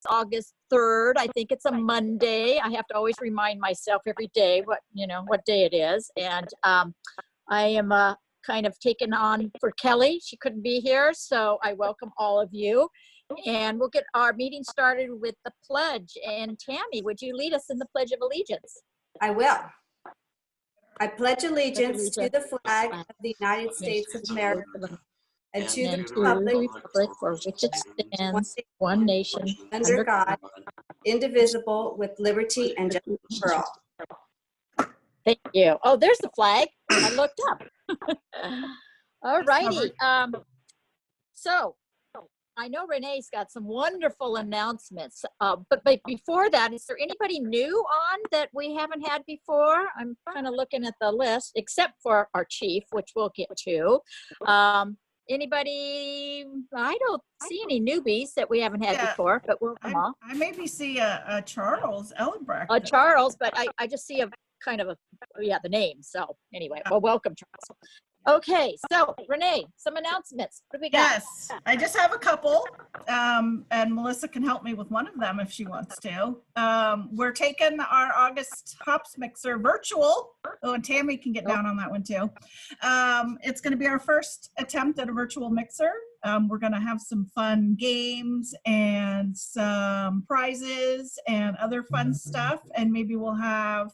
August 3rd. I think it's a Monday. I have to always remind myself every day what day it is. And I am kind of taken on for Kelly. She couldn't be here, so I welcome all of you. And we'll get our meeting started with the pledge. And Tammy, would you lead us in the Pledge of Allegiance? I will. I pledge allegiance to the flag of the United States of America and to the republic for which it stands, one nation, under God, indivisible, with liberty and justice for all. Thank you. Oh, there's the flag. I looked up. All righty. So I know Renee's got some wonderful announcements, but before that, is there anybody new on that we haven't had before? I'm kind of looking at the list, except for our chief, which we'll get to. Anybody? I don't see any newbies that we haven't had before, but we'll come on. I maybe see a Charles Ellenbrecht. A Charles, but I just see a kind of the name. So anyway, well, welcome, Charles. Okay, so Renee, some announcements. What do we got? Yes, I just have a couple, and Melissa can help me with one of them if she wants to. We're taking our August hops mixer virtual. Oh, and Tammy can get down on that one too. It's going to be our first attempt at a virtual mixer. We're going to have some fun games and some prizes and other fun stuff, and maybe we'll have,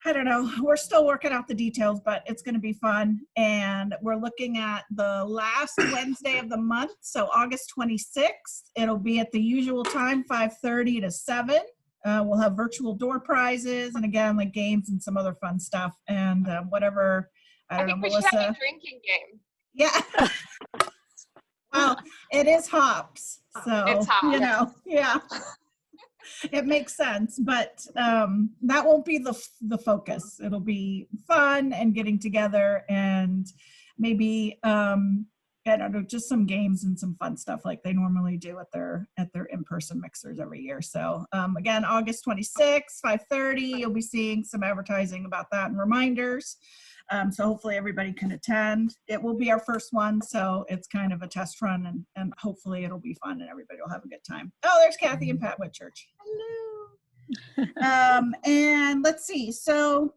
I don't know, we're still working out the details, but it's going to be fun. And we're looking at the last Wednesday of the month, so August 26th. It'll be at the usual time, 5:30 to 7. We'll have virtual door prizes and again, like games and some other fun stuff and whatever. I don't know, Melissa. We should have a drinking game. Yeah. Well, it is hops, so It's hops. yeah. It makes sense, but that won't be the focus. It'll be fun and getting together and maybe I don't know, just some games and some fun stuff like they normally do at their in-person mixers every year. So again, August 26th, 5:30, you'll be seeing some advertising about that and reminders. So hopefully everybody can attend. It will be our first one, so it's kind of a test run, and hopefully it'll be fun and everybody will have a good time. Oh, there's Kathy and Pat Whitchurch. Hello. And let's see. So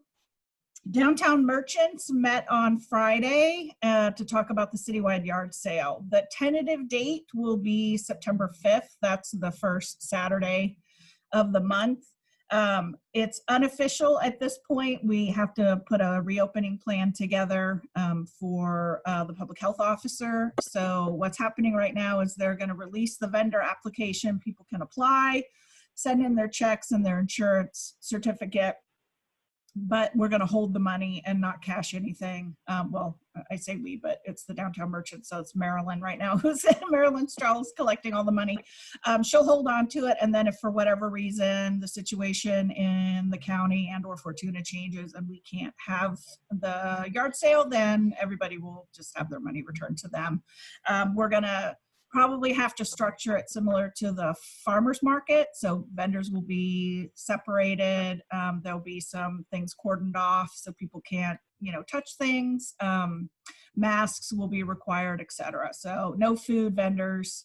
Downtown Merchants met on Friday to talk about the citywide yard sale. The tentative date will be September 5th. That's the first Saturday of the month. It's unofficial at this point. We have to put a reopening plan together for the public health officer. So what's happening right now is they're going to release the vendor application. People can apply, send in their checks and their insurance certificate, but we're going to hold the money and not cash anything. Well, I say we, but it's the Downtown Merchant, so it's Marilyn right now who's Marilyn Strauss collecting all the money. She'll hold on to it, and then if for whatever reason the situation in the county and or Fortuna changes and we can't have the yard sale, then everybody will just have their money returned to them. We're going to probably have to structure it similar to the farmers market. So vendors will be separated. There'll be some things cordoned off so people can't, touch things. Masks will be required, etc. So no food vendors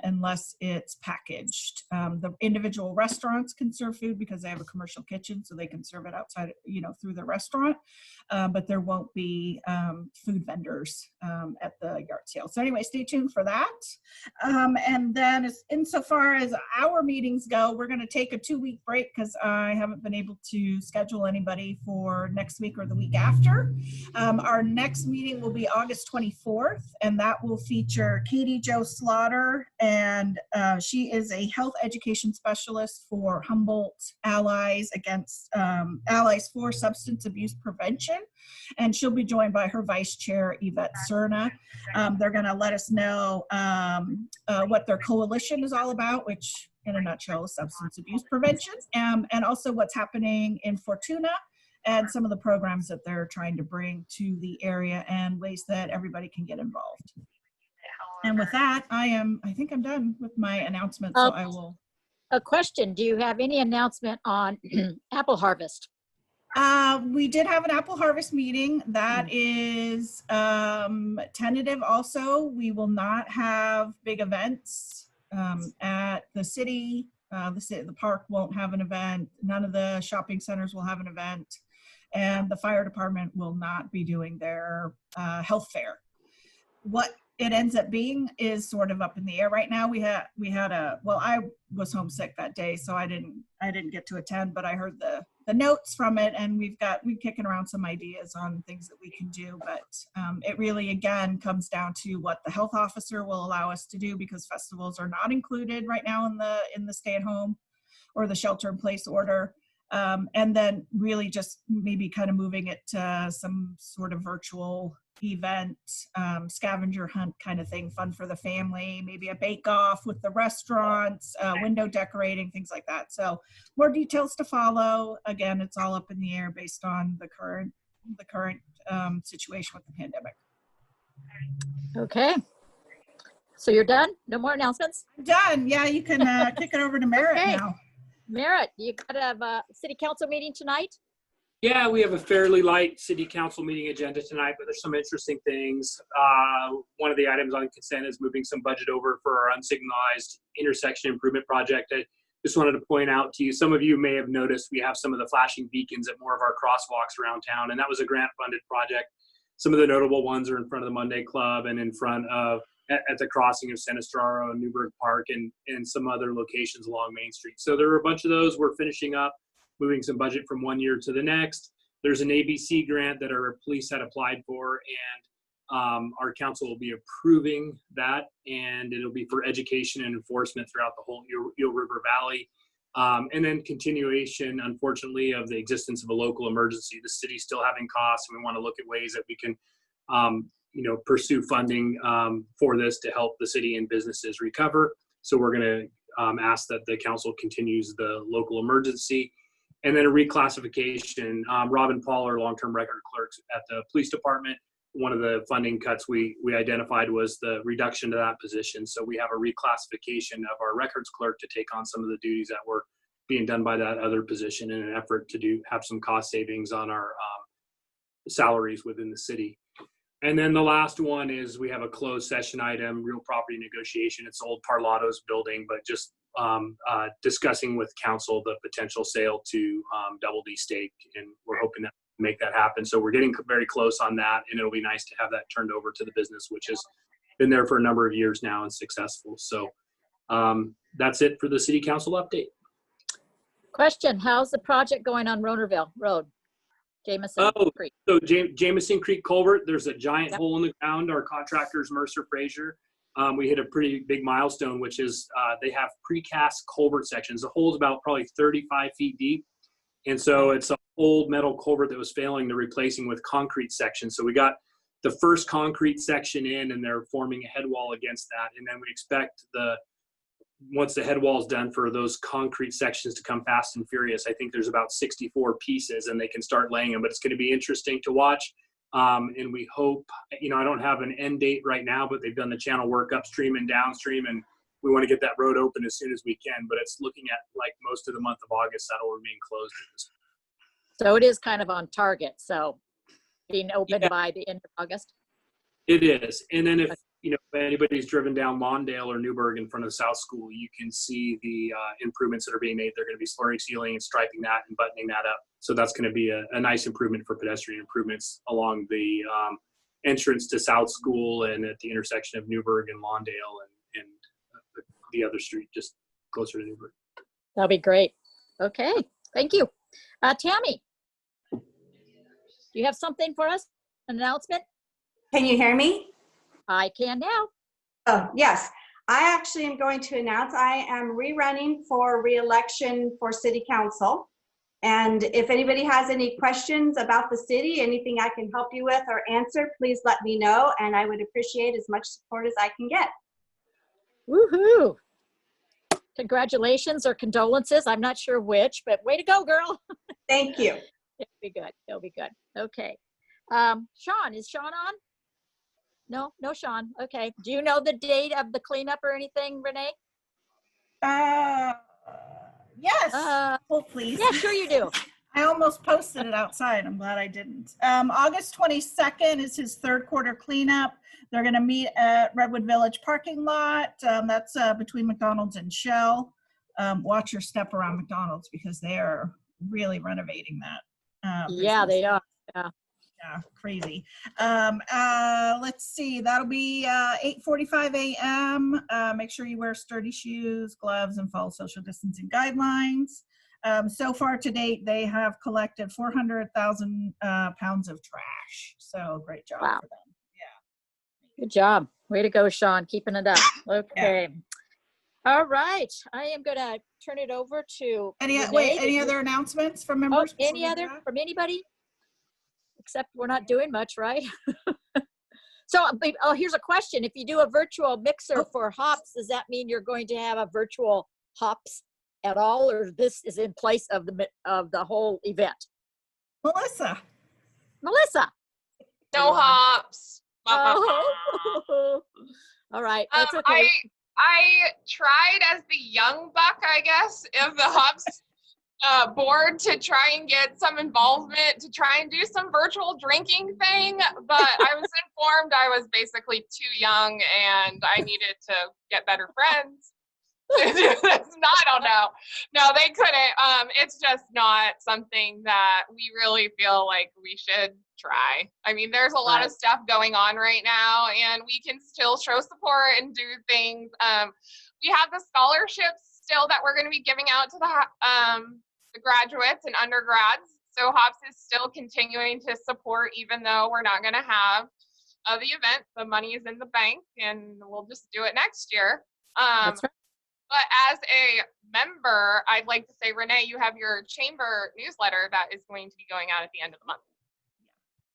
unless it's packaged. The individual restaurants can serve food because they have a commercial kitchen, so they can serve it outside, through the restaurant. But there won't be food vendors at the yard sale. So anyway, stay tuned for that. And then insofar as our meetings go, we're going to take a 2-week break because I haven't been able to schedule anybody for next week or the week after. Our next meeting will be August 24th, and that will feature Katie Jo Slaughter, and she is a health education specialist for Humboldt Allies for Substance Abuse Prevention, and she'll be joined by her vice chair, Yvette Cerna. They're going to let us know what their coalition is all about, which in a nutshell is substance abuse prevention, and also what's happening in Fortuna and some of the programs that they're trying to bring to the area and ways that everybody can get involved. And with that, I think I'm done with my announcements, so I will. A question, do you have any announcement on apple harvest? We did have an apple harvest meeting. That is tentative also. We will not have big events at the city. The park won't have an event. None of the shopping centers will have an event. And the fire department will not be doing their health fair. What it ends up being is sort of up in the air right now. I was homesick that day, so I didn't get to attend, but I heard the notes from it, and we're kicking around some ideas on things that we can do. But it really, again, comes down to what the health officer will allow us to do, because festivals are not included right now in the stay-at-home or the shelter-in-place order. And then really just maybe kind of moving it to some sort of virtual event, scavenger hunt kind of thing, fun for the family, maybe a bake-off with the restaurants, window decorating, things like that. So more details to follow. Again, it's all up in the air based on the current situation with the pandemic. Okay. So you're done? No more announcements? I'm done. Yeah, you can kick it over to Merritt Okay. now. Merritt, you got to have a city council meeting tonight? Yeah, we have a fairly light city council meeting agenda tonight, but there's some interesting things. One of the items on consent is moving some budget over for our unsignalized intersection improvement project. I just wanted to point out to you, some of you may have noticed we have some of the flashing beacons at more of our crosswalks around town, and that was a grant funded project. Some of the notable ones are in front of the Monday Club and in front of at the crossing of Sinistraro and Newburgh Park and some other locations along Main Street. So there were a bunch of those. We're finishing up, moving some budget from one year to the next. There's an ABC grant that our police had applied for, and our council will be approving that, and it'll be for education and enforcement throughout the whole Eel River Valley. And then continuation, unfortunately, of the existence of a local emergency. The city's still having costs, and we want to look at ways that we can pursue funding for this to help the city and businesses recover. So we're going to ask that the council continues the local emergency. And then a reclassification. Rob and Paul are long-term record clerks at the police department. One of the funding cuts we identified was the reduction to that position. So we have a reclassification of our records clerk to take on some of the duties that were being done by that other position in an effort to have some cost savings on our salaries within the city. And then the last one is we have a closed session item, real property negotiation. It's old Parlato's building, but just discussing with council the potential sale to Double D Steak, and we're hoping to make that happen. So we're getting very close on that, and it'll be nice to have that turned over to the business, which has been there for a number of years now and successful. So that's it for the city council update. Question, how's the project going on Ronerville Road? Jameson Creek. So Jameson Creek culvert, there's a giant Yep. hole in the ground. Our contractor's Mercer Frazier. We hit a pretty big milestone, which is they have precast culvert sections. The hole is about probably 35 feet deep. And so it's an old metal culvert that was failing. They're replacing with concrete sections. So we got the first concrete section in, and they're forming a head wall against that. And then we expect once the head wall is done, for those concrete sections to come fast and furious. I think there's about 64 pieces, and they can start laying them. But it's going to be interesting to watch. And we hope, I don't have an end date right now, but they've done the channel work upstream and downstream, and we want to get that road open as soon as we can. But it's looking at like most of the month of August that'll remain closed. So it is kind of on target. So being open Yeah. by the end of August. It is. And then if anybody's driven down Mondale or Newburgh in front of the South School, you can see the improvements that are being made. They're going to be slurry sealing and striping that and buttoning that up. So that's going to be a nice improvement for pedestrian improvements along the entrance to South School and at the intersection of Newburgh and Lawndale and the other street just closer to Newburgh. That'll be great. Okay, thank you. Tammy, do you have something for us? An announcement? Can you hear me? I can now. Oh, yes. I actually am going to announce I am rerunning for re-election for city council. And if anybody has any questions about the city, anything I can help you with or answer, please let me know. And I would appreciate as much support as I can get. Woohoo. Congratulations or condolences. I'm not sure which, but way to go, girl. Thank you. It'll be good. It'll be good. Okay. Sean, is Sean on? No Sean. Okay. Do you know the date of the cleanup or anything, Renee? Yes. Hold please. Yeah, sure you do. I almost posted it outside. I'm glad I didn't. August 22nd is his third quarter cleanup. They're going to meet at Redwood Village parking lot. That's between McDonald's and Shell. Watch your step around McDonald's because they are really renovating that. Yeah, business. they are. Yeah. Yeah, crazy. Let's see, that'll be 8:45 a.m. Make sure you wear sturdy shoes, gloves, and follow social distancing guidelines. So far to date, they have collected 400,000 pounds of trash. So great job Wow. for them. Yeah. Good job. Way to go, Sean. Keeping it up. Okay. All right. I am going to turn it over to Any Renee. other announcements from Oh, members? before any we other wrap? from anybody? Except we're not doing much, right? So, here's a question. If you do a virtual mixer for hops, does that mean you're going to have a virtual hops at all, or this is in place of the whole event? Melissa. No hops. Oh. All right. That's okay. I tried as the young buck, I guess, of the hops board to try and get some involvement to try and do some virtual drinking thing, but I was informed I was basically too young and I needed to get better friends. It's not, I don't know. No, they couldn't. It's just not something that we really feel like we should try. I mean, there's a lot of stuff going on right now and we can still show support and do things. We have the scholarships still that we're going to be giving out to the graduates and undergrads. So HOPS is still continuing to support, even though we're not going to have the event. The money is in the bank and we'll just do it next year. That's right. But as a member, I'd like to say, Renee, you have your chamber newsletter that is going to be going out at the end of the month.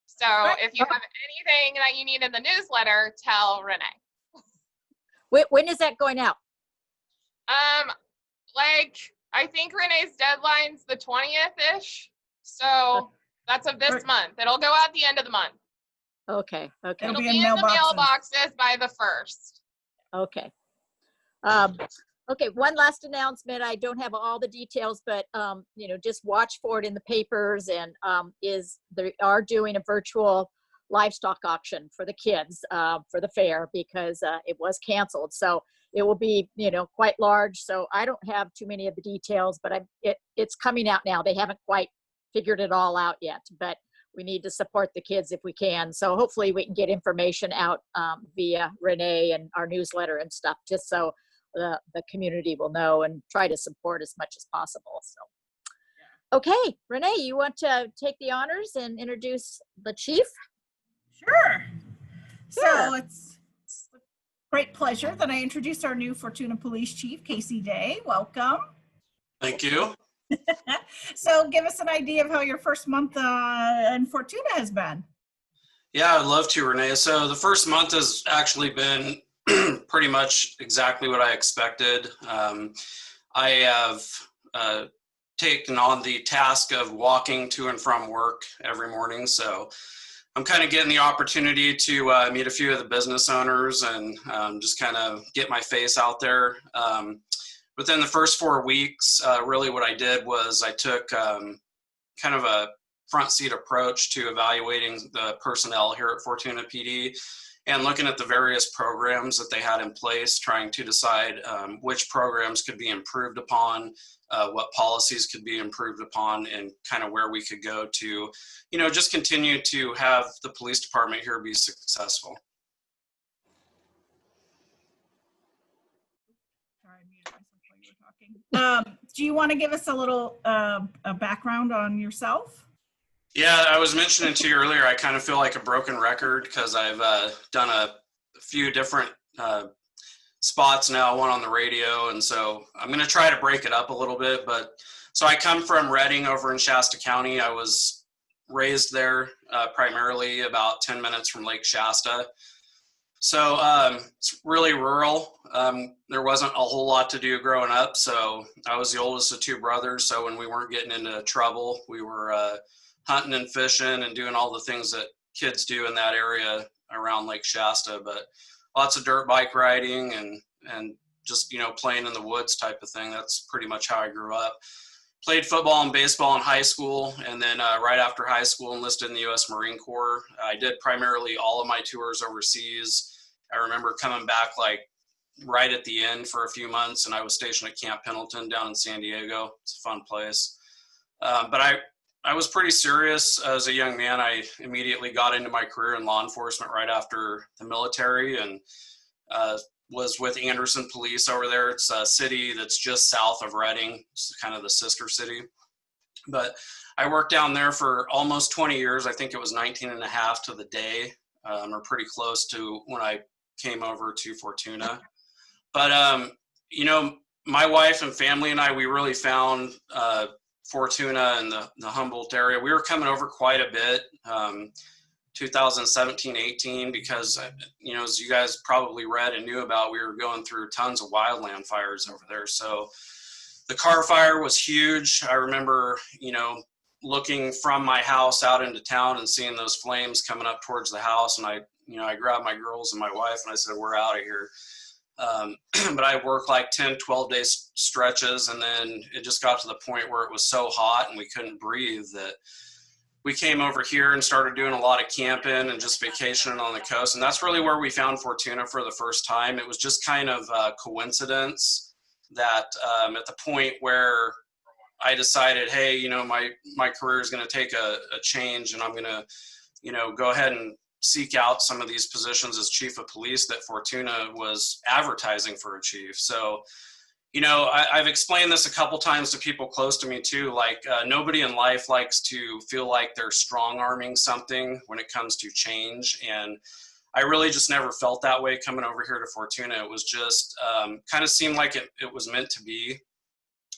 So if you have anything that you need in the newsletter, tell Renee. When is that going out? I think Renee's deadline's the 20th-ish. So that's of this month. It'll go out the end of the month. Okay. It'll be in the mailboxes by the 1st. Okay. Okay, one last announcement. I don't have all the details, but just watch for it in the papers. And they are doing a virtual livestock auction for the kids for the fair because it was canceled. So it will be quite large. So I don't have too many of the details, but it's coming out now. They haven't quite figured it all out yet, but we need to support the kids if we can. So hopefully we can get information out via Renee and our newsletter and stuff, just so the community will know and try to support as much as possible. So, okay, Renee, you want to take the honors and introduce the chief? Sure. So it's a great pleasure that I introduce our new Fortuna Police Chief, Casey Day. Welcome. Thank you. So give us an idea of how your first month in Fortuna has been. Yeah, I'd love to, Renee. So the first month has actually been pretty much exactly what I expected. I have taken on the task of walking to and from work every morning. So I'm kind of getting the opportunity to meet a few of the business owners and just kind of get my face out there. Within the first 4 weeks, really what I did was I took kind of a front seat approach to evaluating the personnel here at Fortuna PD and looking at the various programs that they had in place, trying to decide which programs could be improved upon, what policies could be improved upon, and kind of where we could go to, just continue to have the police department here be successful. Sorry, I muted myself while you were talking. Do you want to give us a little a background on yourself? Yeah, I was mentioning to you earlier, I kind of feel like a broken record because I've done a few different spots now, one on the radio, and so I'm going to try to break it up a little bit. But so I come from Redding over in Shasta County. I was raised there primarily about 10 minutes from Lake Shasta. So it's really rural. There wasn't a whole lot to do growing up. So I was the oldest of two brothers. So when we weren't getting into trouble, we were hunting and fishing and doing all the things that kids do in that area around Lake Shasta, but lots of dirt bike riding and just, playing in the woods type of thing. That's pretty much how I grew up. played football and baseball in high school, and then right after high school enlisted in the U.S. Marine Corps. I did primarily all of my tours overseas. I remember coming back like right at the end for a few months, and I was stationed at Camp Pendleton down in San Diego. It's a fun place. But I was pretty serious as a young man. I immediately got into my career in law enforcement right after the military, and was with Anderson Police over there. It's a city that's just south of Redding. It's kind of the sister city. But I worked down there for almost 20 years. I think it was 19 and a half to the day, or pretty close to when I came over to Fortuna. But, you know, my wife and family and I, we really found Fortuna and the Humboldt area. We were coming over quite a bit. 2017, 18, because, you know, as you guys probably read and knew about, we were going through tons of wildland fires over there. So the Carr fire was huge. I remember, you know, looking from my house out into town and seeing those flames coming up towards the house. And I grabbed my girls and my wife and I said, we're out of here. But I worked like 10, 12 day stretches. And then it just got to the point where it was so hot and we couldn't breathe that we came over here and started doing a lot of camping and just vacationing on the coast. And that's really where we found Fortuna for the first time. It was just kind of a coincidence that at the point where I decided, hey, you know, my career is going to take a change, and I'm going to, you know, go ahead and seek out some of these positions as chief of police, that Fortuna was advertising for a chief. So, you know, I've explained this a couple times to people close to me too. Like nobody in life likes to feel like they're strong arming something when it comes to change. And I really just never felt that way coming over here to Fortuna. It was just kind of seemed like it was meant to be.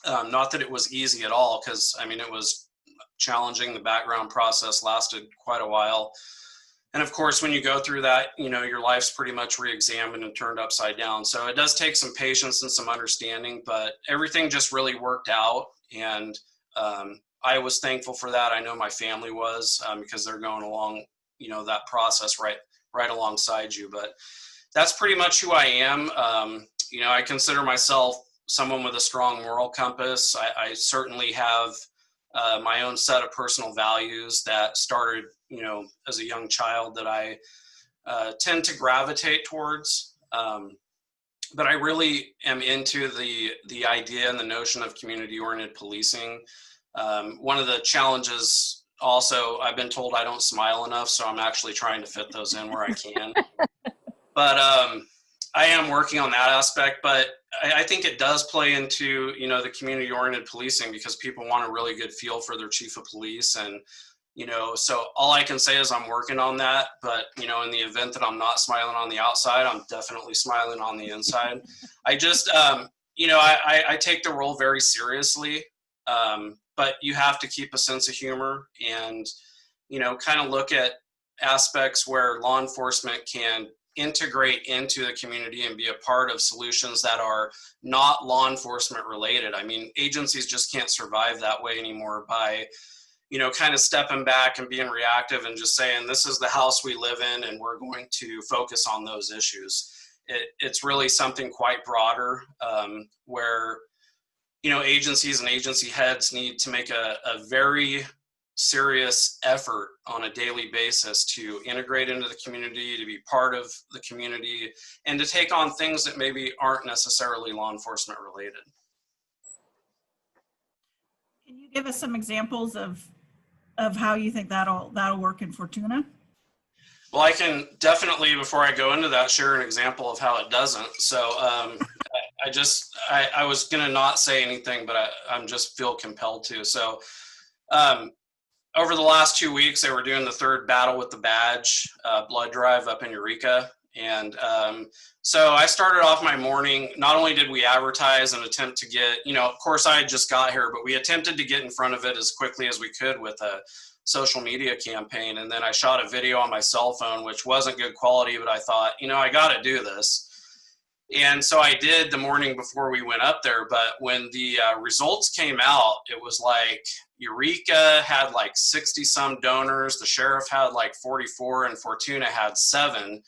Not that it was easy at all, because I mean, it was challenging. The background process lasted quite a while. And of course, when you go through that, you know, your life's pretty much re-examined and turned upside down. So it does take some patience and some understanding, but everything just really worked out. And I was thankful for that. I know my family was, because they're going along, you know, that process right alongside you. But that's pretty much who I am. You know, I consider myself someone with a strong moral compass. I certainly have my own set of personal values that started, you know, as a young child that I tend to gravitate towards. But I really am into the idea and the notion of community-oriented policing. One of the challenges also, I've been told I don't smile enough, so I'm actually trying to fit those in where I can. But I am working on that aspect, but I think it does play into, you know, the community-oriented policing, because people want a really good feel for their chief of police. And, you know, so all I can say is I'm working on that. But, you know, in the event that I'm not smiling on the outside, I'm definitely smiling on the inside. I just, you know, I take the role very seriously, but you have to keep a sense of humor and, you know, kind of look at aspects where law enforcement can integrate into the community and be a part of solutions that are not law enforcement related. I mean, agencies just can't survive that way anymore by, you know, kind of stepping back and being reactive and just saying, this is the house we live in and we're going to focus on those issues. It's really something quite broader, where, you know, agencies and agency heads need to make a very serious effort on a daily basis to integrate into the community, to be part of the community, and to take on things that maybe aren't necessarily law enforcement related. Can you give us some examples of how you think that'll work in Fortuna? Well, I can definitely, before I go into that, share an example of how it doesn't. So I was gonna not say anything, but I'm just feel compelled to. So over the last 2 weeks, they were doing the third Battle with the Badge blood drive up in Eureka. And so I started off my morning. Not only did we advertise and attempt to get, you know, of course I had just got here, but we attempted to get in front of it as quickly as we could with a social media campaign. And then I shot a video on my cell phone, which wasn't good quality, but I thought, you know, I got to do this. And so I did the morning before we went up there. But when the results came out, it was like Eureka had like 60 some donors. The sheriff had like 44 and Fortuna had 7.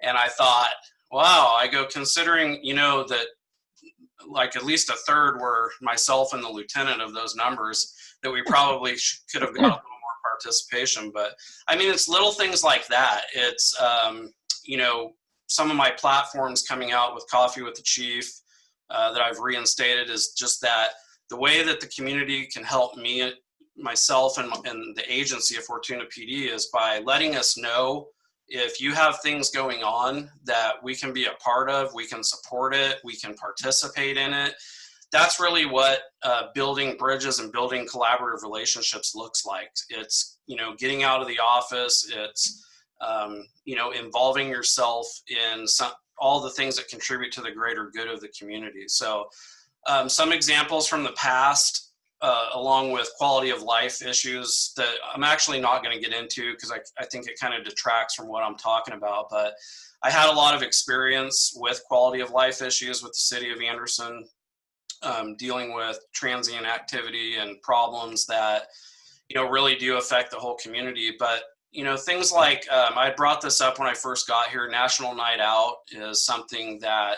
And I thought, wow, I go, considering, you know, that like at least a third were myself and the lieutenant of those numbers, that we probably could have got a little more participation. But I mean, it's little things like that. It's, you know, some of my platforms coming out with Coffee with the Chief that I've reinstated is just that the way that the community can help me, myself, and the agency of Fortuna PD is by letting us know if you have things going on that we can be a part of, we can support it, we can participate in it. That's really what building bridges and building collaborative relationships looks like. It's, you know, getting out of the office. It's, you know, involving yourself in all the things that contribute to the greater good of the community. So some examples from the past, along with quality of life issues that I'm actually not going to get into because I think it kind of detracts from what I'm talking about. But I had a lot of experience with quality of life issues with the city of Anderson, dealing with transient activity and problems that, you know, really do affect the whole community. But, you know, things like, I brought this up when I first got here, National Night Out is something that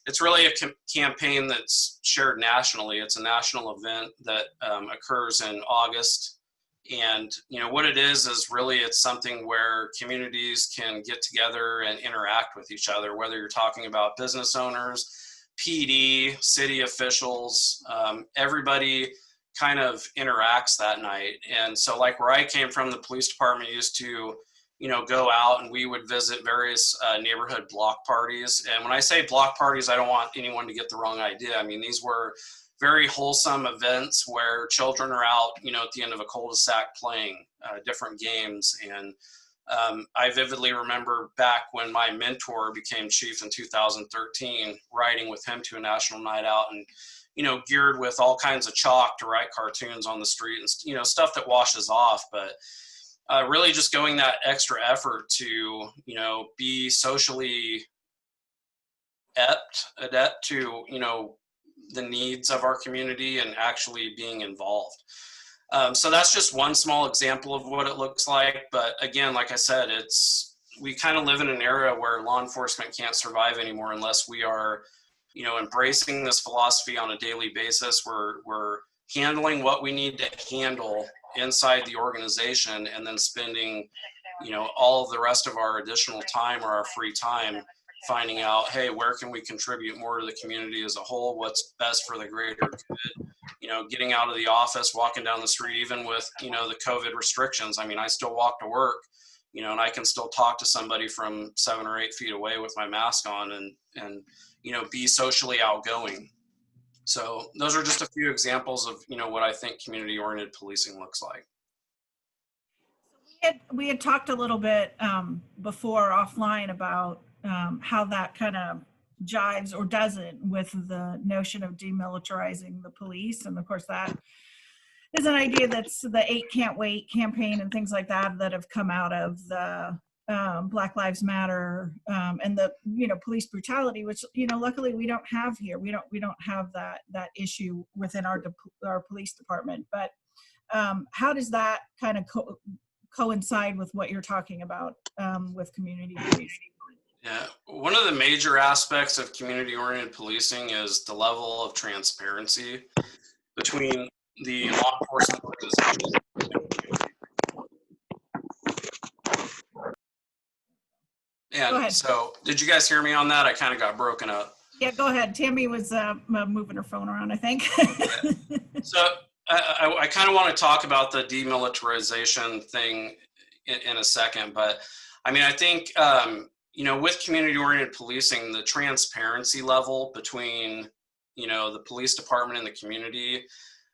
it's really a campaign that's shared nationally. It's a national event that occurs in August. And, you know, what it is really it's something where communities can get together and interact with each other, whether you're talking about business owners, PD, city officials, everybody kind of interacts that night. And so like where I came from, the police department used to, you know, go out and we would visit various neighborhood block parties. And when I say block parties, I don't want anyone to get the wrong idea. I mean, these were very wholesome events where children are out, you know, at the end of a cul-de-sac playing different games. And I vividly remember back when my mentor became chief in 2013, riding with him to a national night out and, you know, geared with all kinds of chalk to write cartoons on the street and, you know, stuff that washes off. But really just going that extra effort to, you know, be socially adept to, you know, the needs of our community and actually being involved. So that's just one small example of what it looks like. But again, like I said, we kind of live in an era where law enforcement can't survive anymore unless we are, you know, embracing this philosophy on a daily basis. We're handling what we need to handle inside the organization and then spending, you know, all of the rest of our additional time or our free time finding out, hey, where can we contribute more to the community as a whole? What's best for the greater good? You know, getting out of the office, walking down the street, even with, you know, the COVID restrictions. I mean, I still walk to work, you know, and I can still talk to somebody from 7 or 8 feet away with my mask on and, you know, be socially outgoing. So those are just a few examples of, you know, what I think community-oriented policing looks like. We had talked a little bit before offline about how that kind of jives or doesn't with the notion of demilitarizing the police. And of course, that is an idea that's the 8 Can't Wait campaign and things like that that have come out of the Black Lives Matter and the, you know, police brutality, which, you know, luckily we don't have here. We don't have that issue within our police department. But how does that kind of coincide with what you're talking about with community policing? Yeah, one of the major aspects of community-oriented policing is the level of transparency between the law enforcement organizations. And so, did you guys hear me on that? I kind of got broken up. Yeah, go ahead. Tammy was moving her phone around, I think. So, I kind of want to talk about the demilitarization thing in a second, but I mean, I think, you know, with community-oriented policing, the transparency level between, you know, the police department and the community,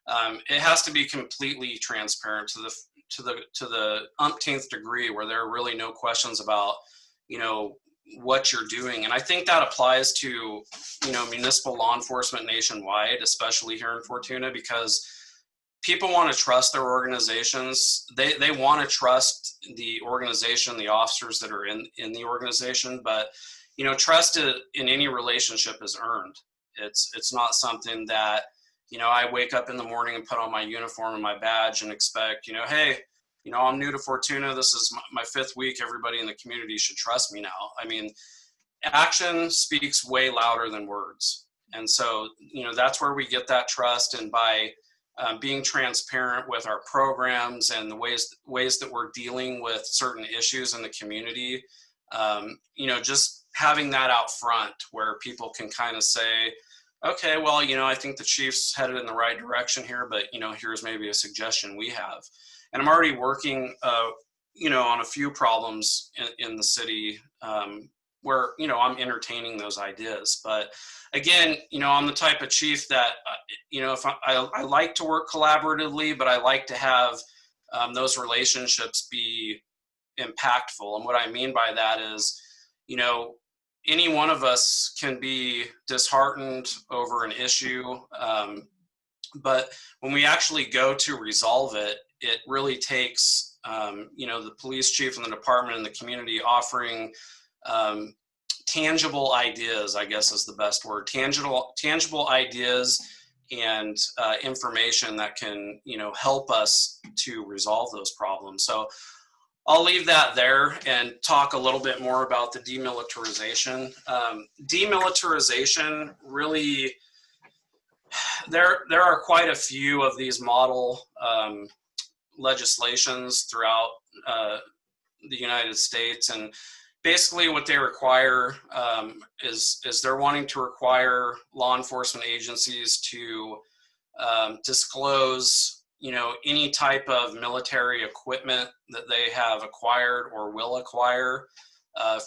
it has to be completely transparent to the umpteenth degree, where there are really no questions about, you know, what you're doing. And I think that applies to, you know, municipal law enforcement nationwide, especially here in Fortuna, because people want to trust their organizations. They want to trust the organization, the officers that are in the organization. But, you know, trust in any relationship is earned. It's not something that, you know, I wake up in the morning and put on my uniform and my badge and expect, you know, hey, you know, I'm new to Fortuna. This is my 5th week. Everybody in the community should trust me now. I mean, action speaks way louder than words. And so, that's where we get that trust. And by being transparent with our programs and the ways that we're dealing with certain issues in the community, just having that out front where people can kind of say, okay, well, I think the chief's headed in the right direction here, but, here's maybe a suggestion we have. And I'm already working, on a few problems in the city where, I'm entertaining those ideas. But again, I'm the type of chief that, if I like to work collaboratively, but I like to have those relationships be impactful. And what I mean by that is, any one of us can be disheartened over an issue, but when we actually go to resolve it, it really takes, the police chief and the department and the community offering tangible ideas, I guess is the best word, tangible ideas and information that can, help us to resolve those problems. So I'll leave that there and talk a little bit more about the demilitarization. Demilitarization really, there are quite a few of these model legislations throughout the United States, and basically what they require is they're wanting to require law enforcement agencies to disclose any type of military equipment that they have acquired or will acquire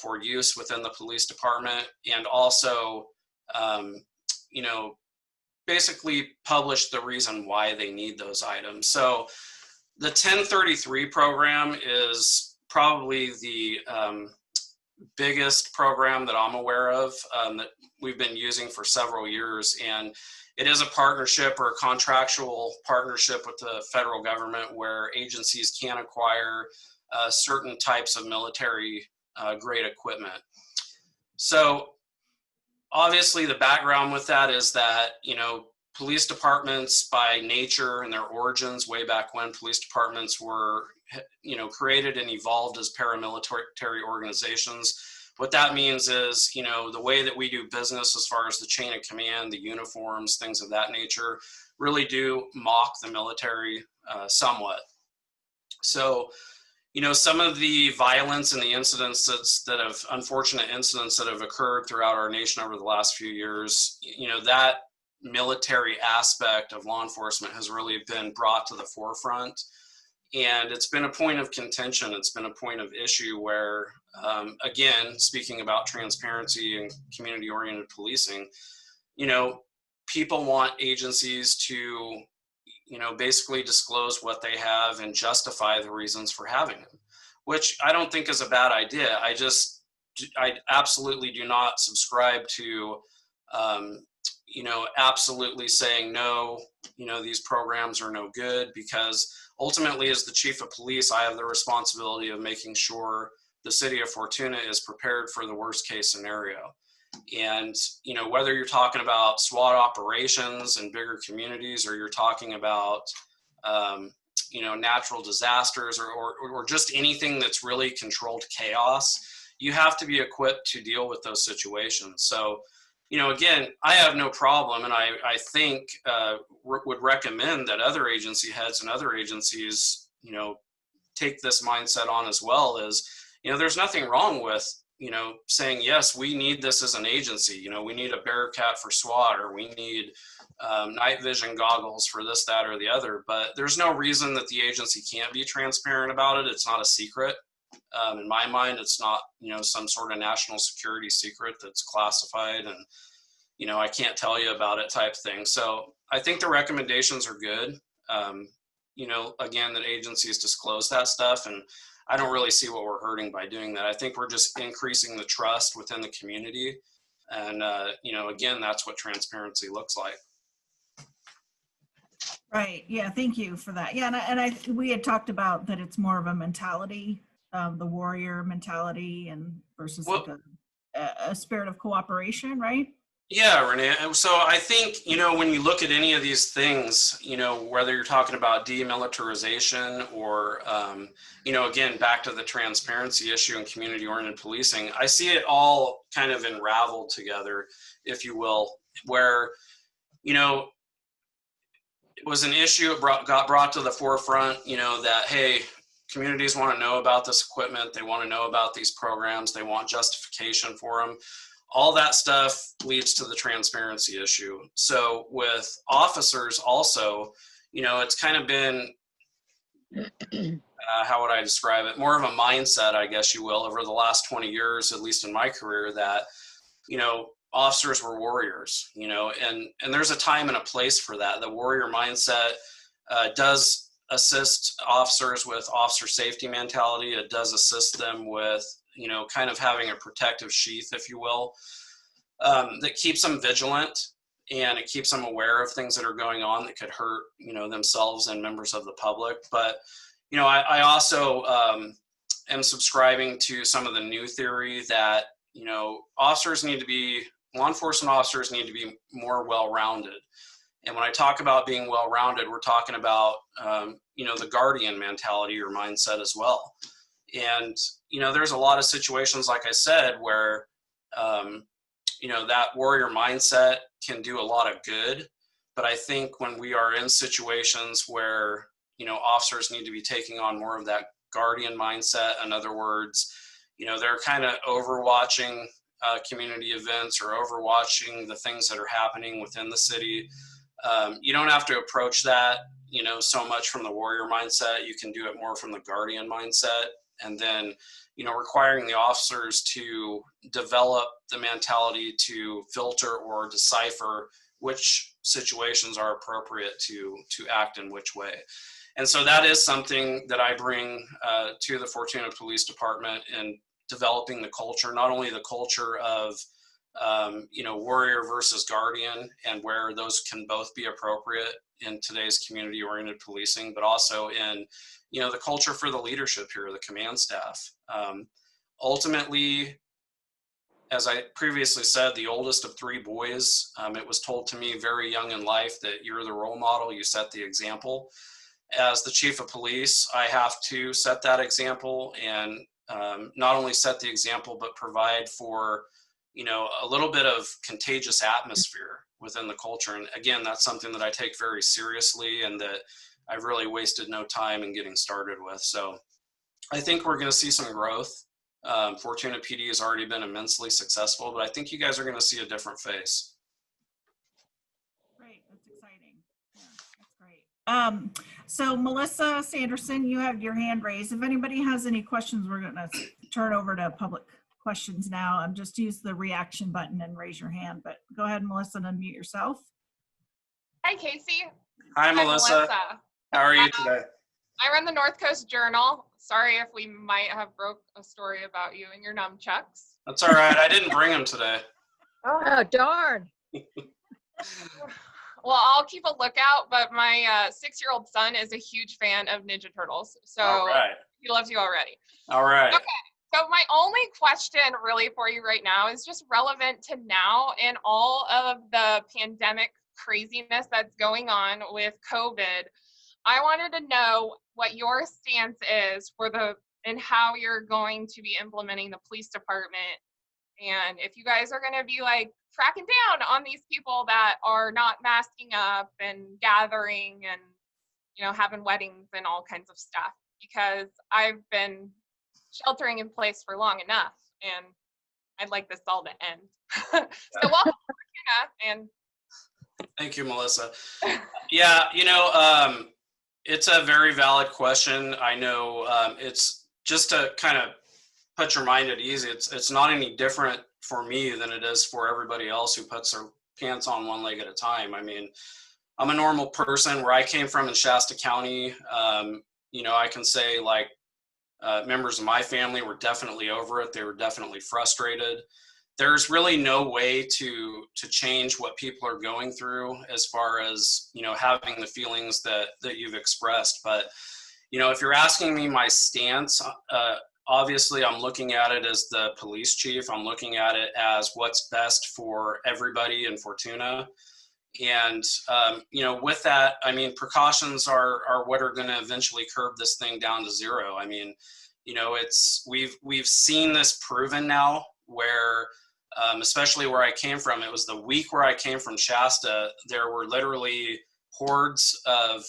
for use within the police department, and also, basically publish the reason why they need those items. So the 1033 program is probably the biggest program that I'm aware of that we've been using for several years. And it is a partnership or a contractual partnership with the federal government where agencies can acquire certain types of military grade equipment. So obviously the background with that is that, police departments by nature and their origins way back when police departments were, created and evolved as paramilitary organizations. What that means is, the way that we do business as far as the chain of command, the uniforms, things of that nature, really do mock the military somewhat. So, some of the violence and the incidents unfortunate incidents that have occurred throughout our nation over the last few years, that military aspect of law enforcement has really been brought to the forefront. And it's been a point of contention. It's been a point of issue where, again, speaking about transparency and community-oriented policing, people want agencies to, basically disclose what they have and justify the reasons for having them, which I don't think is a bad idea. I absolutely do not subscribe to, absolutely saying no, these programs are no good, because ultimately as the chief of police, I have the responsibility of making sure the city of Fortuna is prepared for the worst case scenario. And, whether you're talking about SWAT operations in bigger communities, or you're talking about, natural disasters or just anything that's really controlled chaos, you have to be equipped to deal with those situations. So, again, I have no problem, and I think would recommend that other agency heads and other agencies, take this mindset on as well. As, there's nothing wrong with, saying, yes, we need this as an agency. We need a Bearcat for SWAT, or we need night vision goggles for this, that, or the other. But there's no reason that the agency can't be transparent about it. It's not a secret. In my mind, it's not, some sort of national security secret that's classified and, I can't tell you about it type thing. So I think the recommendations are good. Again, that agencies disclose that stuff, and I don't really see what we're hurting by doing that. I think we're just increasing the trust within the community. And, again, that's what transparency looks like. Right. Yeah. Thank you for that. Yeah. And we had talked about that it's more of a mentality, the warrior mentality, and versus like a spirit of cooperation, right? Yeah, Renee. So I think, when you look at any of these things, whether you're talking about demilitarization or, again, back to the transparency issue and community-oriented policing, I see it all kind of unraveled together, if you will. where, you know, it was an issue, got brought to the forefront, you know, that, hey, communities want to know about this equipment. They want to know about these programs. They want justification for them. All that stuff leads to the transparency issue. So with officers also, you know, it's kind of been, how would I describe it? More of a mindset, I guess you will, over the last 20 years, at least in my career, that, you know, officers were warriors, you know, and there's a time and a place for that. The warrior mindset does assist officers with officer safety mentality. It does assist them with, you know, kind of having a protective sheath, if you will, that keeps them vigilant, and it keeps them aware of things that are going on that could hurt, you know, themselves and members of the public. But, you know, I also am subscribing to some of the new theory that, you know, law enforcement officers need to be more well-rounded. And when I talk about being well-rounded, we're talking about, you know, the guardian mentality or mindset as well. And, you know, there's a lot of situations, like I said, where, you know, that warrior mindset can do a lot of good. But I think when we are in situations where, you know, officers need to be taking on more of that guardian mindset, in other words, you know, they're kind of overwatching community events or overwatching the things that are happening within the city. You don't have to approach that, you know, so much from the warrior mindset. You can do it more from the guardian mindset, and then, you know, requiring the officers to develop the mentality to filter or decipher which situations are appropriate to act in which way. And so that is something that I bring to the Fortuna Police Department in developing the culture, not only the culture of, you know, warrior versus guardian, and where those can both be appropriate in today's community-oriented policing, but also in, you know, the culture for the leadership here, the command staff. Ultimately, as I previously said, the oldest of 3 boys, it was told to me very young in life that you're the role model, you set the example. As the chief of police, I have to set that example, and not only set the example, but provide for, you know, a little bit of contagious atmosphere within the culture. And again, that's something that I take very seriously, and that I've really wasted no time in getting started with. So I think we're going to see some growth. Fortuna PD has already been immensely successful, but I think you guys are going to see a different face. Great, that's exciting. Yeah, that's great. So Melissa Sanderson, you have your hand raised. If anybody has any questions, we're going to turn over to public questions now. Just use the reaction button and raise your hand, but go ahead, Melissa, and unmute yourself. Hi, Casey. Hi, Melissa. How are you today? I run the North Coast Journal. Sorry if we might have broke a story about you and your nunchucks. That's all right. I didn't bring them today. Oh, darn. Well, I'll keep a lookout, but my 6-year-old son is a huge fan of Ninja Turtles. So all right. He loves you already. All right. Okay. So my only question really for you right now is just relevant to now and all of the pandemic craziness that's going on with COVID. I wanted to know what your stance is and how you're going to be implementing the police department. And if you guys are going to be like cracking down on these people that are not masking up and gathering and, you know, having weddings and all kinds of stuff, because I've been sheltering in place for long enough and I'd like this all to end. So welcome to Fortuna, and thank you, Melissa. Yeah, you know, it's a very valid question. I know it's just to kind of put your mind at ease. It's not any different for me than it is for everybody else who puts their pants on one leg at a time. I mean, I'm a normal person. Where I came from in Shasta County, you know, I can say like members of my family were definitely over it. They were definitely frustrated. There's really no way to change what people are going through as far as, you know, having the feelings that you've expressed. But, you know, if you're asking me my stance, obviously I'm looking at it as the police chief. I'm looking at it as what's best for everybody in Fortuna. And, you know, with that, I mean, precautions are what are going to eventually curb this thing down to zero. I mean, you know, we've seen this proven now where especially where I came from. It was the week where I came from Shasta. There were literally hordes of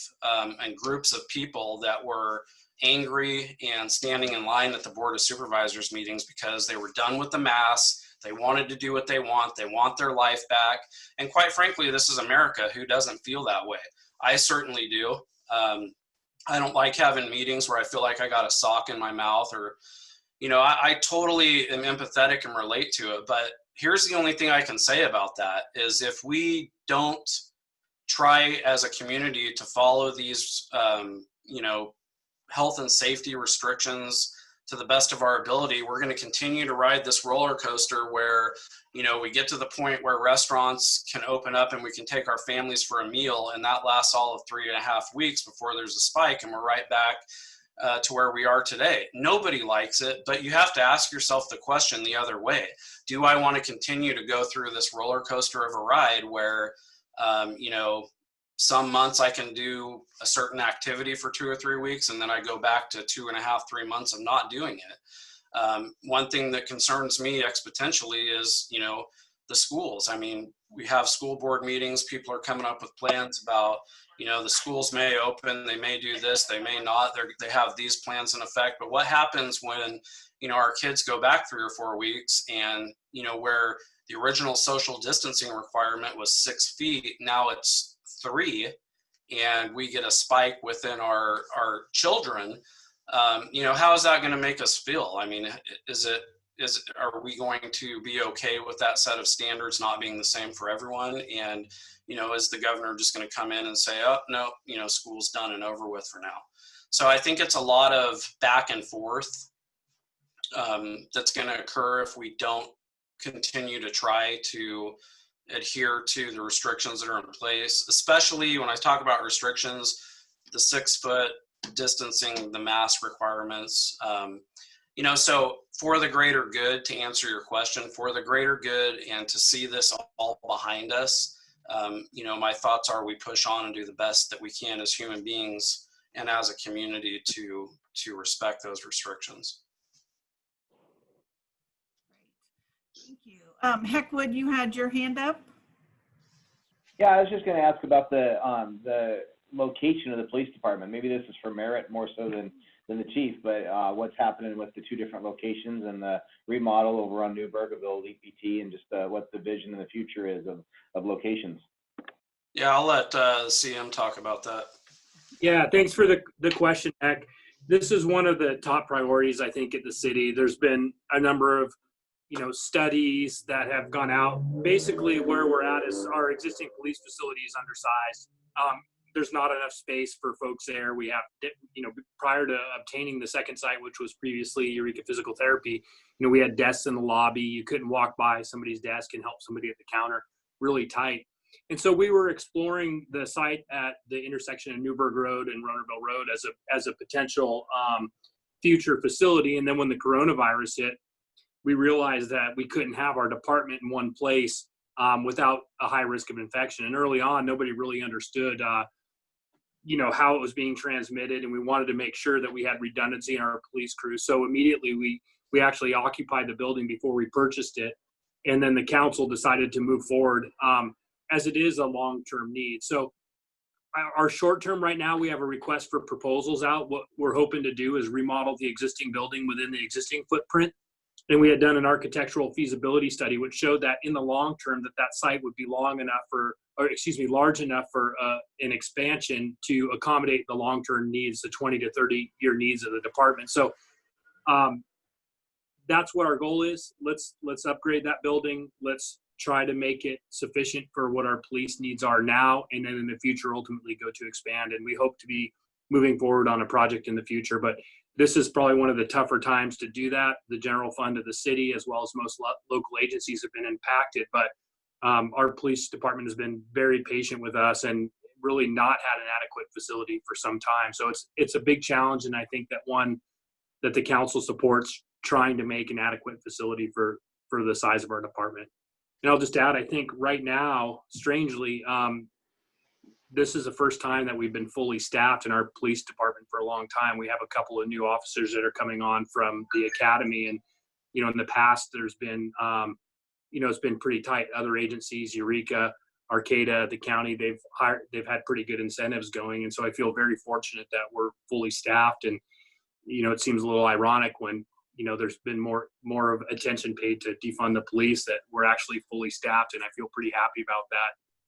and groups of people that were angry and standing in line at the Board of Supervisors meetings because they were done with the masks. They wanted to do what they want. They want their life back. And quite frankly, this is America. Who doesn't feel that way? I certainly do. I don't like having meetings where I feel like I got a sock in my mouth, or, you know, I totally am empathetic and relate to it. But here's the only thing I can say about that is if we don't try as a community to follow these, you know, health and safety restrictions to the best of our ability, we're going to continue to ride this roller coaster where, you know, we get to the point where restaurants can open up and we can take our families for a meal, and that lasts all of 3.5 weeks before there's a spike, and we're right back to where we are today. Nobody likes it, but you have to ask yourself the question the other way. Do I want to continue to go through this roller coaster of a ride where, you know, some months I can do a certain activity for 2 or 3 weeks, and then I go back to 2.5, 3 months of not doing it. One thing that concerns me exponentially is, you know, the schools. I mean, we have school board meetings. People are coming up with plans about, you know, the schools may open, they may do this, they may not. They have these plans in effect. But what happens when, you know, our kids go back 3 or 4 weeks and, you know, where the original social distancing requirement was 6 feet, now it's 3, and we get a spike within our children, you know, how is that going to make us feel? I mean, are we going to be okay with that set of standards not being the same for everyone? And, you know, is the governor just going to come in and say, oh, no, you know, school's done and over with for now? So I think it's a lot of back and forth that's going to occur if we don't continue to try to adhere to the restrictions that are in place, especially when I talk about restrictions, the 6-foot distancing, the mask requirements, you know, so for the greater good, to answer your question, for the greater good and to see this all behind us, you know, my thoughts are we push on and do the best that we can as human beings and as a community to respect those restrictions. Thank you. Heckwood, you had your hand up? Yeah, I was just going to ask about the location of the police department. Maybe this is for Merritt more so than the chief, but what's happening with the 2 different locations and the remodel over on Newburgh of the old EPT, and just what the vision in the future is of locations. Yeah, I'll let CM talk about that. Yeah, thanks for the question, Heck. This is one of the top priorities, I think, at the city. There's been a number of, you know, studies that have gone out. Basically, where we're at is our existing police facility is undersized. There's not enough space for folks there. We have, you know, prior to obtaining the second site, which was previously Eureka Physical Therapy, you know, we had desks in the lobby. You couldn't walk by somebody's desk and help somebody at the counter, really tight. And so we were exploring the site at the intersection of Newburgh Road and Ronerville Road as a potential future facility. And then when the coronavirus hit, we realized that we couldn't have our department in one place without a high risk of infection. And early on, nobody really understood, you know, how it was being transmitted, and we wanted to make sure that we had redundancy in our police crew. So immediately we actually occupied the building before we purchased it, and then the council decided to move forward as it is a long-term need. So our short-term right now, we have a request for proposals out. What we're hoping to do is remodel the existing building within the existing footprint. And we had done an architectural feasibility study, which showed that in the long term that site would be large enough for an expansion to accommodate the long-term needs, the 20 to 30-year needs of the department. So that's what our goal is. Let's upgrade that building. Let's try to make it sufficient for what our police needs are now, and then in the future ultimately go to expand. And we hope to be moving forward on a project in the future. But this is probably one of the tougher times to do that. The general fund of the city, as well as most local agencies, have been impacted, but our police department has been very patient with us and really not had an adequate facility for some time. So it's a big challenge, and I think that one that the council supports, trying to make an adequate facility for the size of our department. And I'll just add, I think right now, strangely, this is the first time that we've been fully staffed in our police department for a long time. We have a couple of new officers that are coming on from the academy. And, you know, in the past, there's been it's been pretty tight. Other agencies, Eureka, Arcata, the county, they've had pretty good incentives going. And so I feel very fortunate that we're fully staffed. And, it seems a little ironic when, there's been more of attention paid to defund the police, that we're actually fully staffed. And I feel pretty happy about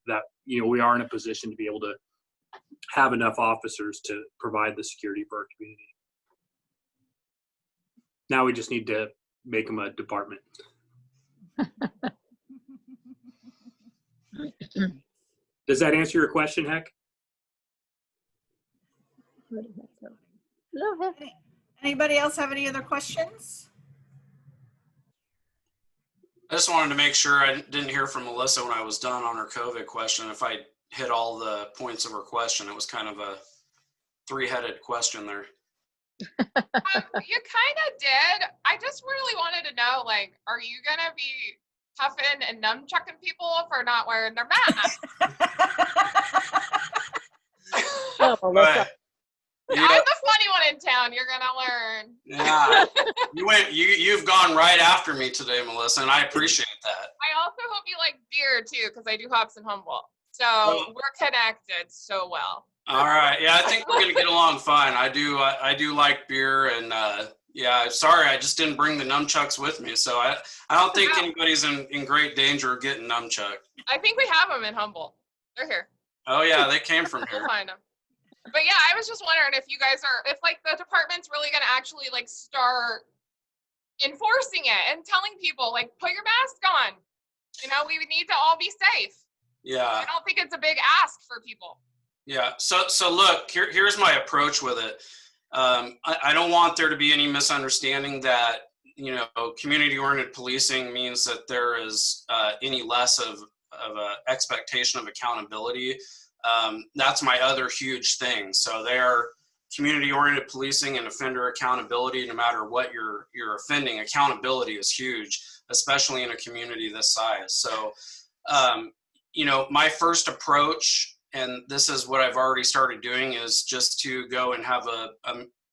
that we are in a position to be able to have enough officers to provide the security for our community. Now we just need to make them a department. Does that answer your question, Heck? Anybody else have any other questions? I just wanted to make sure I didn't hear from Melissa when I was done on her COVID question. If I hit all the points of her question, it was kind of a three-headed question there. You kind of did. I just really wanted to know, like, are you going to be huffing and nunchucking people for not wearing their mask? Oh, Melissa. But, I'm the funny one in town. You're gonna learn. Yeah, you've gone right after me today, Melissa, and I appreciate that. I also hope you like beer too, because I do hops and Humboldt. So we're connected so well. All right, yeah, I think we're gonna get along fine. I do like beer, and yeah, sorry, I just didn't bring the nunchucks with me, so I don't think anybody's in great danger of getting nunchucked. I think we have them in Humboldt. They're here. Oh yeah, they came from We'll here. find them. But yeah, I was just wondering if you guys if like the department's really gonna actually like start enforcing it and telling people like, put your mask on. We need to all be safe. Yeah. I don't think it's a big ask for people. Yeah. So look, here's my approach with it. I don't want there to be any misunderstanding that community-oriented policing means that there is any less of a expectation of accountability. That's my other huge thing. So they are community-oriented policing and offender accountability. No matter what you're offending, accountability is huge, especially in a community this size. So, my first approach, and this is what I've already started doing, is just to go and have a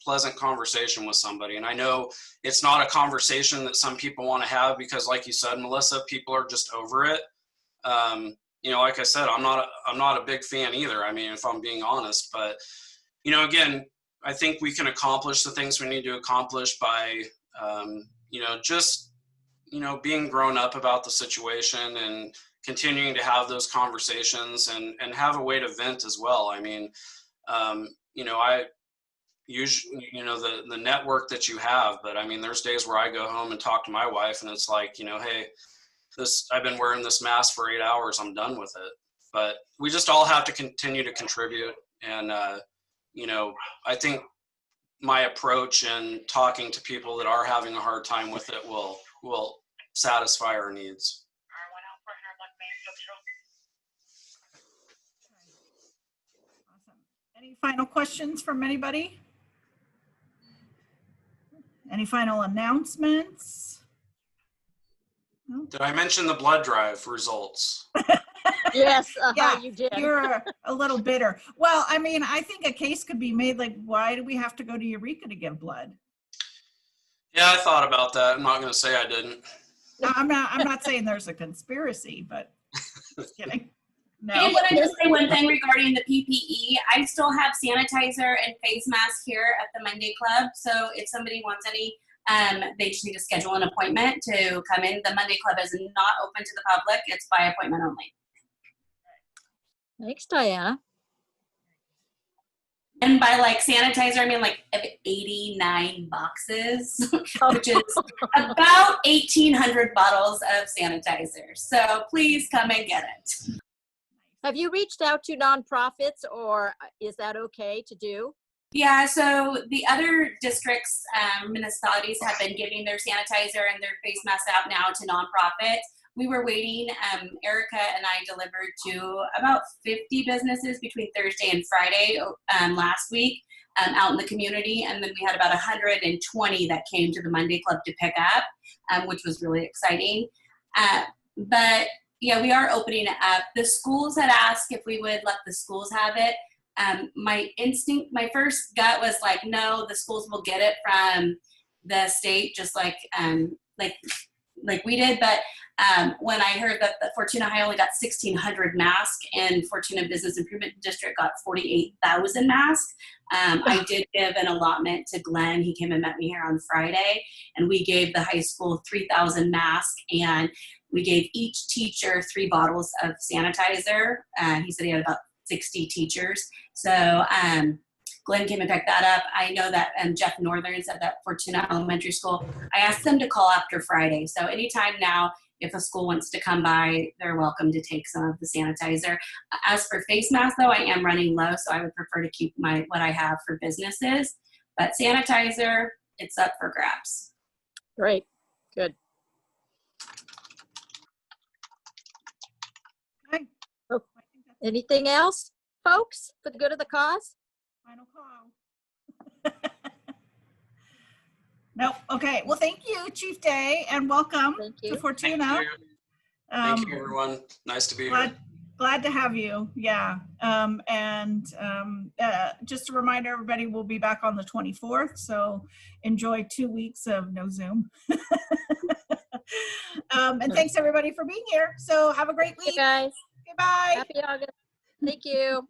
pleasant conversation with somebody. And I know it's not a conversation that some people want to have because, like you said, Melissa, people are just over it. Like I said, I'm not a big fan either. I mean, if I'm being honest, but again, I think we can accomplish the things we need to accomplish by, just being grown up about the situation and continuing to have those conversations and have a way to vent as well. I mean, I usually, the network that you have, but I mean, there's days where I go home and talk to my wife and it's like, hey, I've been wearing this mask for 8 hours. I'm done with it. But we just all have to continue to contribute. And, I think my approach in talking to people that are having a hard time with it will satisfy our needs. Awesome. Any final questions from anybody? Any final announcements? Did I mention the blood drive results? Yes, Yeah, you did. You're a little bitter. Well, I mean, I think a case could be made like, why do we have to go to Eureka to give blood? Yeah, I thought about that. I'm not going to say I didn't. No, I'm not saying there's a conspiracy, but just kidding. No. I want to just say one thing regarding the PPE. I still have sanitizer and face masks here at the Monday Club. So if somebody wants any, they just need to schedule an appointment to come in. The Monday Club is not open to the public. It's by appointment only. Thanks, Diana. And by like sanitizer, I mean like 89 boxes, which is about 1,800 bottles of sanitizer. So please come and get it. Have you reached out to nonprofits, or is that okay to do? Yeah, so the other districts, municipalities have been giving their sanitizer and their face masks out now to nonprofits. We were waiting, Erica and I delivered to about 50 businesses between Thursday and Friday last week out in the community. And then we had about 120 that came to the Monday Club to pick up, which was really exciting. But yeah, we are opening it up. The schools had asked if we would let the schools have it. My first gut was like, no, the schools will get it from the state, just like like we did, but when I heard that the Fortuna High only got 1,600 masks and Fortuna Business Improvement District got 48,000 masks, I did give an allotment to Glenn. He came and met me here on Friday, and we gave the high school 3,000 masks, and we gave each teacher 3 bottles of sanitizer. He said he had about 60 teachers. So Glenn came and picked that up. I know that Jeff Northern said that Fortuna Elementary School, I asked them to call after Friday. So anytime now, if a school wants to come by, they're welcome to take some of the sanitizer. As for face masks, though, I am running low, so I would prefer to keep what I have for businesses. But sanitizer, it's up for grabs. Great, good. Okay. Oh, I think that's anything else, folks, for the good of the cause? final call. Nope. Okay. Well, thank you, Chief Day, and welcome Thank to you. Fortuna. Thank you. Thank you, everyone. Nice to be here. Glad to have you. Yeah. Just a reminder, everybody, we'll be back on the 24th. So enjoy 2 weeks of no Zoom. And thanks everybody for being here. So have a great Hey week. guys, Goodbye. happy August. Thank you.